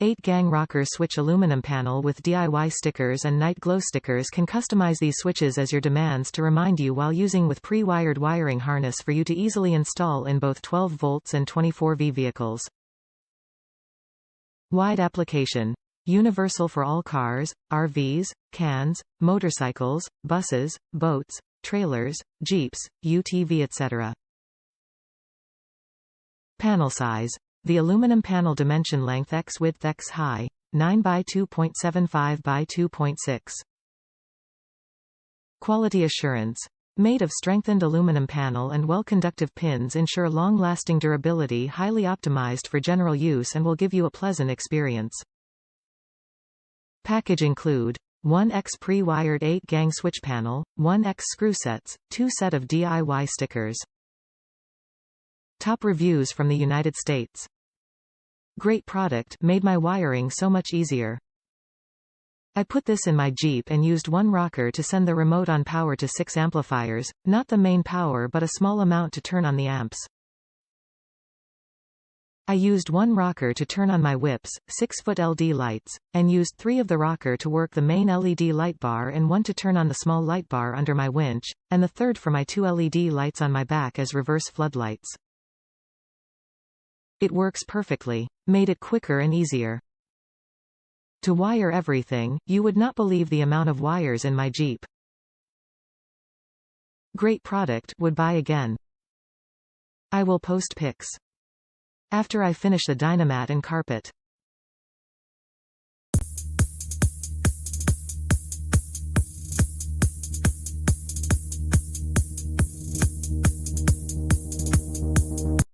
8-gang rocker switch aluminum panel with DIY stickers and night glow stickers. Can customize these switches as your demands to remind you while using with pre-wired wiring harness for you to easily install in both 12 volts and 24V vehicles. Wide application. Universal for all cars, RVs, cans, motorcycles, buses, boats, trailers, jeeps, UTV etc. Panel size. The aluminum panel dimension length x width x high, 9 by 2.75 by 2.6. Quality assurance. Made of strengthened aluminum panel and well-conductive pins ensure long-lasting durability, highly optimized for general use and will give you a pleasant experience. Package include 1x pre-wired 8-gang switch panel, 1x screw sets, 2 set of DIY stickers. Top reviews from the United States. Great product, made my wiring so much easier. I put this in my Jeep and used one rocker to send the remote on power to 6 amplifiers, not the main power but a small amount to turn on the amps. I used one rocker to turn on my whips, 6-foot LD lights, and used 3 of the rocker to work the main LED light bar and 1 to turn on the small light bar under my winch, and the third for my 2 LED lights on my back as reverse floodlights. It works perfectly. Made it quicker and easier. To wire everything, you would not believe the amount of wires in my Jeep. Great product, would buy again. I will post pics after I finish the dynamat and carpet.